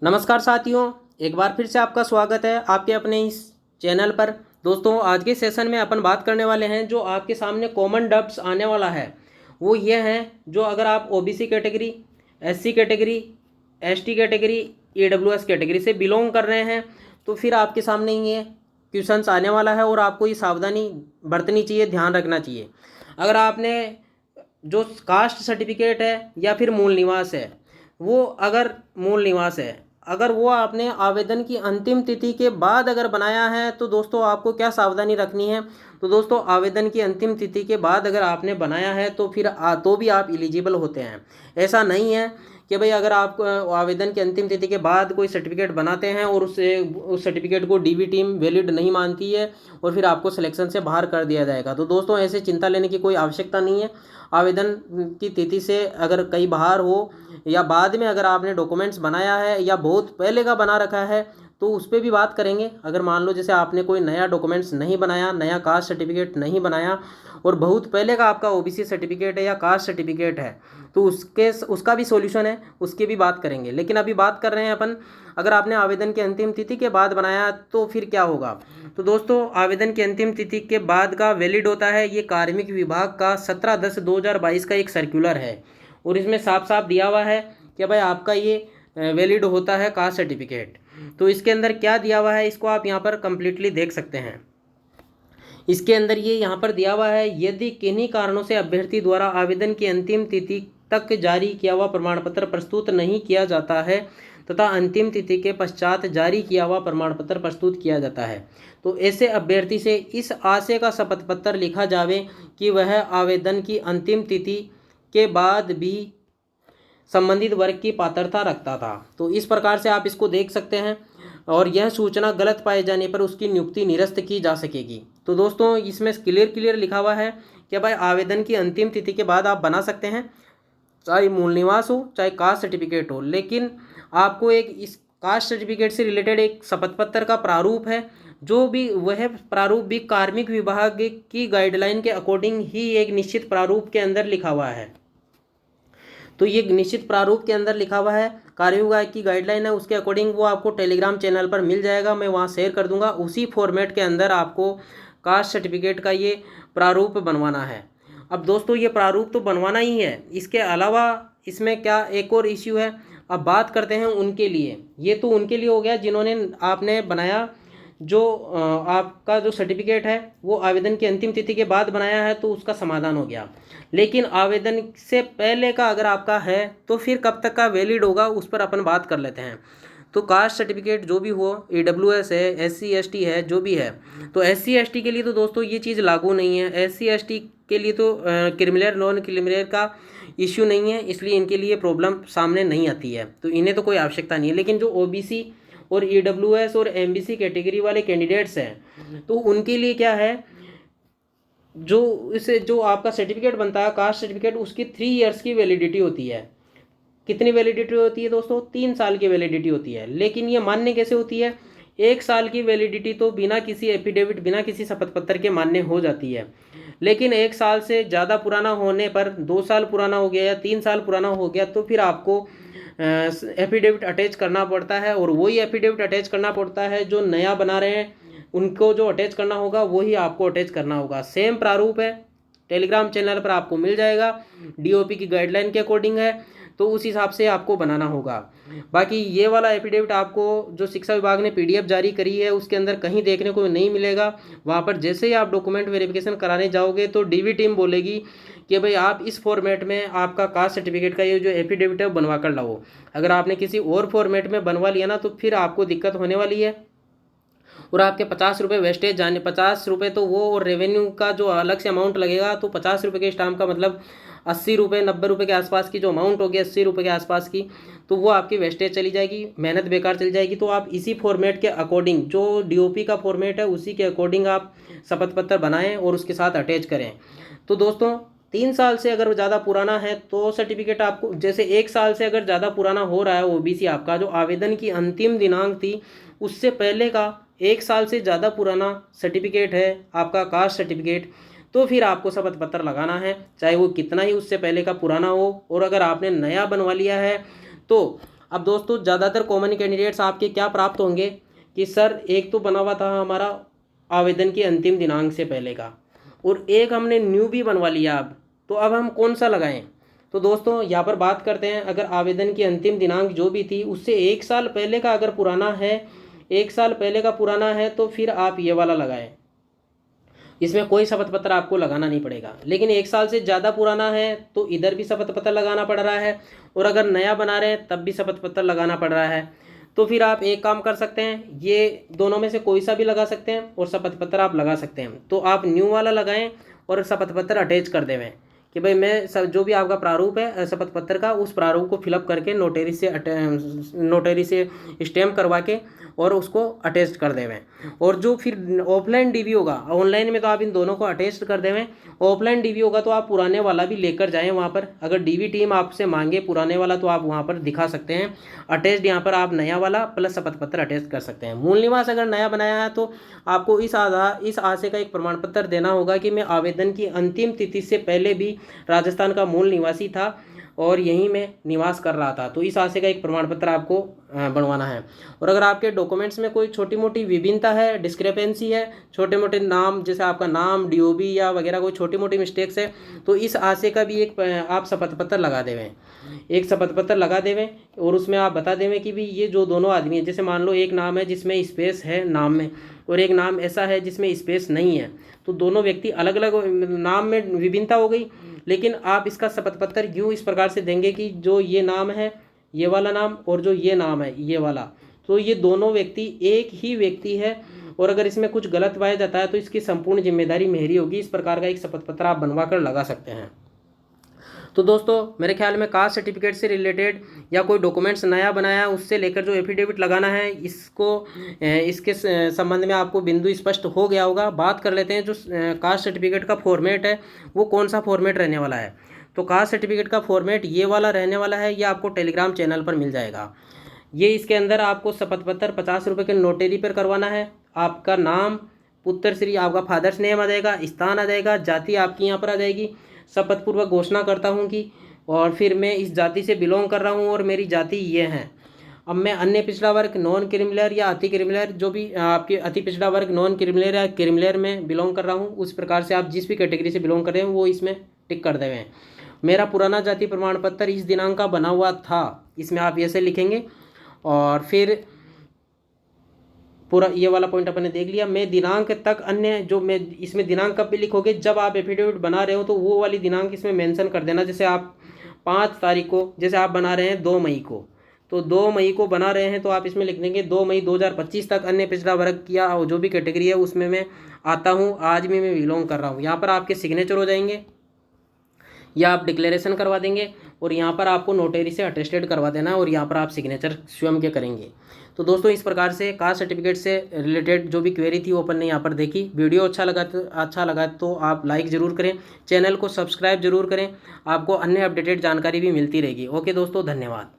नमस्कार साथियों, एक बार फिर से आपका स्वागत है आपके अपने इस चैनल पर। दोस्तों, आज के सेशन में अपन बात करने वाले हैं जो आपके सामने कॉमन डाउट्स आने वाला है वो ये हैं। जो अगर आप OBC category, SC category, ST category, EWS category से बिलोंग कर रहे हैं तो फिर आपके सामने ये क्वेश्चंस आने वाला है और आपको ये सावधानी बरतनी चाहिए, ध्यान रखना चाहिए। अगर आपने जो कास्ट सर्टिफिकेट है या फिर मूल निवास है, वो अगर मूल निवास है, अगर वो आपने आवेदन की अंतिम तिथि के बाद अगर बनाया है तो दोस्तों आपको क्या सावधानी रखनी है। तो दोस्तों, आवेदन की अंतिम तिथि के बाद अगर आपने बनाया है तो फिर तो भी आप एलिजिबल होते हैं। ऐसा नहीं है कि भाई अगर आप आवेदन की अंतिम तिथि के बाद कोई सर्टिफिकेट बनाते हैं और उस सर्टिफिकेट को डीवी टीम वैलिड नहीं मानती है और फिर आपको सिलेक्शन से बाहर कर दिया जाएगा। तो दोस्तों, ऐसे चिंता लेने की कोई आवश्यकता नहीं है। आवेदन की तिथि से अगर कहीं बाहर हो या बाद में अगर आपने डॉक्यूमेंट्स बनाया है या बहुत पहले का बना रखा है तो उस पर भी बात करेंगे। अगर मान लो जैसे आपने कोई नया डॉक्यूमेंट्स नहीं बनाया, नया कास्ट सर्टिफिकेट नहीं बनाया और बहुत पहले का आपका ओबीसी सर्टिफिकेट है या कास्ट सर्टिफिकेट है तो उसका भी सॉल्यूशन है, उसकी भी बात करेंगे। लेकिन अभी बात कर रहे हैं अपन, अगर आपने आवेदन की अंतिम तिथि के बाद बनाया तो फिर क्या होगा। तो दोस्तों, आवेदन की अंतिम तिथि के बाद का वैलिड होता है ये कार्मिक विभाग का 17/10/2022 का एक सर्कुलर है और इसमें साफ साफ दिया हुआ है कि भाई आपका ये वैलिड होता है कास्ट सर्टिफिकेट। तो इसके अंदर क्या दिया हुआ है इसको आप यहाँ पर कंप्लीटली देख सकते हैं। इसके अंदर ये यहाँ पर दिया हुआ है, यदि किन्हीं कारणों से अभ्यर्थी द्वारा आवेदन की अंतिम तिथि तक जारी किया हुआ प्रमाण पत्र प्रस्तुत नहीं किया जाता है तथा अंतिम तिथि के पश्चात जारी किया हुआ प्रमाण पत्र प्रस्तुत किया जाता है तो ऐसे अभ्यर्थी से इस आशय का शपथ पत्र लिखा जावे कि वह आवेदन की अंतिम तिथि के बाद भी संबंधित वर्ग की पात्रता रखता था। तो इस प्रकार से आप इसको देख सकते हैं और यह सूचना गलत पाए जाने पर उसकी नियुक्ति निरस्त की जा सकेगी। तो दोस्तों, इसमें क्लियर लिखा हुआ है कि भाई आवेदन की अंतिम तिथि के बाद आप बना सकते हैं, चाहे मूल निवास हो चाहे कास्ट सर्टिफिकेट हो, लेकिन आपको एक इस कास्ट सर्टिफिकेट से रिलेटेड एक शपथ पत्र का प्रारूप है, जो भी वह प्रारूप भी कार्मिक विभाग की गाइडलाइन के अकॉर्डिंग ही एक निश्चित प्रारूप के अंदर लिखा हुआ है। तो ये निश्चित प्रारूप के अंदर लिखा हुआ है, कार्य विभाग की गाइडलाइन है, उसके अकॉर्डिंग वो आपको टेलीग्राम चैनल पर मिल जाएगा, मैं वहाँ शेयर कर दूंगा। उसी फॉर्मेट के अंदर आपको कास्ट सर्टिफिकेट का ये प्रारूप बनवाना है। अब दोस्तों, ये प्रारूप तो बनवाना ही है, इसके अलावा इसमें क्या एक और इश्यू है। अब बात करते हैं उनके लिए, ये तो उनके लिए हो गया जिन्होंने आपने बनाया, जो आपका जो सर्टिफिकेट है वो आवेदन की अंतिम तिथि के बाद बनाया है तो उसका समाधान हो गया। लेकिन आवेदन से पहले का अगर आपका है तो फिर कब तक का वैलिड होगा उस पर अपन बात कर लेते हैं। तो कास्ट सर्टिफिकेट जो भी हो, ईडब्ल्यूएस है, एससी एसटी है, जो भी है, तो एससी एसटी के लिए तो दोस्तों ये चीज़ लागू नहीं है। एससी एसटी के लिए तो क्रिमिनल नॉन क्रिमिनल का इश्यू नहीं है, इसलिए इनके लिए प्रॉब्लम सामने नहीं आती है, तो इन्हें तो कोई आवश्यकता नहीं है। लेकिन जो ओबीसी और ईडब्ल्यूएस और एमबीसी कैटेगरी वाले कैंडिडेट्स हैं तो उनके लिए क्या है, जो आपका सर्टिफिकेट बनता है कास्ट सर्टिफिकेट, उसकी 3 इयर्स की वैलिडिटी होती है। कितनी वैलिडिटी होती है दोस्तों? 3 साल की वैलिडिटी होती है। लेकिन ये मान्य कैसे होती है? 1 साल की वैलिडिटी तो बिना किसी एफिडेविट, बिना किसी शपथ पत्र के मान्य हो जाती है। लेकिन 1 साल से ज़्यादा पुराना होने पर, 2 साल पुराना हो गया या 3 साल पुराना हो गया तो फिर आपको एफिडेविट अटैच करना पड़ता है, और वही एफिडेविट अटैच करना पड़ता है जो नया बना रहे हैं उनको जो अटैच करना होगा वही आपको अटैच करना होगा। सेम प्रारूप है, टेलीग्राम चैनल पर आपको मिल जाएगा, डीओपी की गाइडलाइन के अकॉर्डिंग है, तो उस हिसाब से आपको बनाना होगा। बाकी ये वाला एफिडेविट आपको जो शिक्षा विभाग ने पीडीएफ जारी करी है उसके अंदर कहीं देखने को नहीं मिलेगा। वहाँ पर जैसे ही आप डॉक्यूमेंट वेरिफिकेशन कराने जाओगे तो डीवी टीम बोलेगी कि भाई आप इस फॉर्मेट में आपका कास्ट सर्टिफिकेट का ये जो एफिडेविट है बनवा कर लाओ। अगर आपने किसी और फॉर्मेट में बनवा लिया ना तो फिर आपको दिक्कत होने वाली है और आपके 50 रुपये वेस्टेज जाने, 50 रुपये तो वो, और रेवेन्यू का जो अलग से अमाउंट लगेगा, तो 50 रुपये के स्टाम्प का मतलब 80 रुपये 90 रुपये के आसपास की जो अमाउंट होगी, 80 रुपये के आसपास की, तो वो आपकी वेस्टेज चली जाएगी, मेहनत बेकार चली जाएगी। तो आप इसी फॉर्मेट के अकॉर्डिंग, जो डीओपी का फॉर्मेट है उसी के अकॉर्डिंग आप शपथ पत्र बनाएं और उसके साथ अटैच करें। तो दोस्तों, 3 साल से अगर ज़्यादा पुराना है तो सर्टिफिकेट आपको, जैसे 1 साल से अगर ज़्यादा पुराना हो रहा है ओबीसी आपका, जो आवेदन की अंतिम दिनांक थी उससे पहले का 1 साल से ज़्यादा पुराना सर्टिफिकेट है आपका कास्ट सर्टिफिकेट, तो फिर आपको शपथ पत्र लगाना है, चाहे वो कितना ही उससे पहले का पुराना हो। और अगर आपने नया बनवा लिया है तो अब दोस्तों ज़्यादातर कॉमन कैंडिडेट्स आपके क्या प्राप्त होंगे कि सर एक तो बना हुआ था हमारा आवेदन की अंतिम दिनांक से पहले का, और एक हमने न्यू भी बनवा लिया अब, तो अब हम कौन सा लगाएं। तो दोस्तों यहाँ पर बात करते हैं, अगर आवेदन की अंतिम दिनांक जो भी थी उससे 1 साल पहले का अगर पुराना है, 1 साल पहले का पुराना है, तो फिर आप ये वाला लगाएं। इसमें कोई शपथ पत्र आपको लगाना नहीं पड़ेगा। लेकिन 1 साल से ज़्यादा पुराना है तो इधर भी शपथ पत्र लगाना पड़ रहा है, और अगर नया बना रहे हैं तब भी शपथ पत्र लगाना पड़ रहा है। तो फिर आप एक काम कर सकते हैं, ये दोनों में से कोई सा भी लगा सकते हैं और शपथ पत्र आप लगा सकते हैं। तो आप न्यू वाला लगाएं और शपथ पत्र अटैच कर देवें कि भाई मैं सब जो भी आपका प्रारूप है शपथ पत्र का, उस प्रारूप को फिलअप करके नोटरी से स्टैम्प करवा के और उसको अटैच कर देवें। और जो फिर ऑफलाइन डीवी होगा, ऑनलाइन में तो आप इन दोनों को अटैच कर देवें, ऑफलाइन डीवी होगा तो आप पुराने वाला भी लेकर जाएं वहाँ पर। अगर डीवी टीम आपसे मांगे पुराने वाला तो आप वहाँ पर दिखा सकते हैं अटैच्ड, यहाँ पर आप नया वाला प्लस शपथ पत्र अटैच कर सकते हैं। मूल निवास अगर नया बनाया है तो आपको इस आशय का एक प्रमाण पत्र देना होगा कि मैं आवेदन की अंतिम तिथि से पहले भी राजस्थान का मूल निवासी था और यहीं में निवास कर रहा था। तो इस आशय का एक प्रमाण पत्र आपको बनवाना है। और अगर आपके डॉक्यूमेंट्स में कोई छोटी मोटी विभिन्नता है, डिस्क्रिपेंसी है, छोटे मोटे नाम जैसे आपका नाम डीओबी या वगैरह कोई छोटी मोटी मिस्टेक्स है, तो इस आशय का भी एक आप शपथ पत्र लगा देवें, एक शपथ पत्र लगा देवें। और उसमें आप बता देवें कि भी ये जो दोनों आदमी हैं, जैसे मान लो एक नाम है जिसमें स्पेस है नाम में और एक नाम ऐसा है जिसमें स्पेस नहीं है, तो दोनों व्यक्ति अलग अलग नाम में विभिन्नता हो गई। लेकिन आप इसका शपथ पत्र यूँ इस प्रकार से देंगे कि जो ये नाम है ये वाला नाम और जो ये नाम है ये वाला, तो ये दोनों व्यक्ति एक ही व्यक्ति है, और अगर इसमें कुछ गलत पाया जाता है तो इसकी संपूर्ण जिम्मेदारी मेरी होगी। इस प्रकार का एक शपथ पत्र आप बनवा कर लगा सकते हैं। तो दोस्तों मेरे ख्याल में कास्ट सर्टिफिकेट से रिलेटेड या कोई डॉक्यूमेंट्स नया बनाया है उससे लेकर जो एफिडेविट लगाना है इसके संबंध में आपको बिंदु स्पष्ट हो गया होगा। बात कर लेते हैं जो कास्ट सर्टिफिकेट का फॉर्मेट है वो कौन सा फॉर्मेट रहने वाला है। तो कास्ट सर्टिफिकेट का फॉर्मेट ये वाला रहने वाला है, ये आपको टेलीग्राम चैनल पर मिल जाएगा। ये इसके अंदर आपको शपथ पत्र 50 रुपये के नोटरी पर करवाना है। आपका नाम पुत्र श्री, आपका फादर्स नेम आ जाएगा, स्थान आ जाएगा, जाति आपकी यहाँ पर आ जाएगी। शपथ पूर्वक घोषणा करता हूँ कि और फिर मैं इस जाति से बिलोंग कर रहा हूँ और मेरी जाति ये है। अब मैं अन्य पिछड़ा वर्ग नॉन क्रिमिनल या अति क्रिमिनल, जो भी आपके अति पिछड़ा वर्ग नॉन क्रिमिनल या क्रिमिनल में बिलोंग कर रहा हूँ, उस प्रकार से आप जिस भी कैटेगरी से बिलोंग कर रहे हैं वो इसमें टिक कर देवें। मेरा पुराना जाति प्रमाण पत्र इस दिनांक का बना हुआ था, इसमें आप ऐसे लिखेंगे। और फिर पूरा ये वाला पॉइंट अपने देख लिया। मैं दिनांक तक अन्य जो मैं इसमें दिनांक कब भी लिखोगे जब आप एफिडेविट बना रहे हो तो वो वाली दिनांक इसमें मेंशन कर देना। जैसे आप 5 तारीख को, जैसे आप बना रहे हैं 2 मई को, तो 2 मई को बना रहे हैं तो आप इसमें लिख देंगे 2 मई 2025 तक अन्य पिछड़ा वर्ग किया जो भी कैटेगरी है उसमें मैं आता हूँ, आज भी मैं बिलोंग कर रहा हूँ। यहाँ पर आपके सिग्नेचर हो जाएंगे या आप डिक्लेरेशन करवा देंगे और यहाँ पर आपको नोटरी से अटेस्टेड करवा देना है और यहाँ पर आप सिग्नेचर स्वयं के करेंगे। तो दोस्तों इस प्रकार से कास्ट सर्टिफिकेट से रिलेटेड जो भी क्वेरी थी वो अपन ने यहाँ पर देखी। वीडियो अच्छा लगा तो आप लाइक ज़रूर करें, चैनल को सब्सक्राइब जरूर करें, आपको अन्य अपडेटेड जानकारी भी मिलती रहेगी। ओके दोस्तों, धन्यवाद।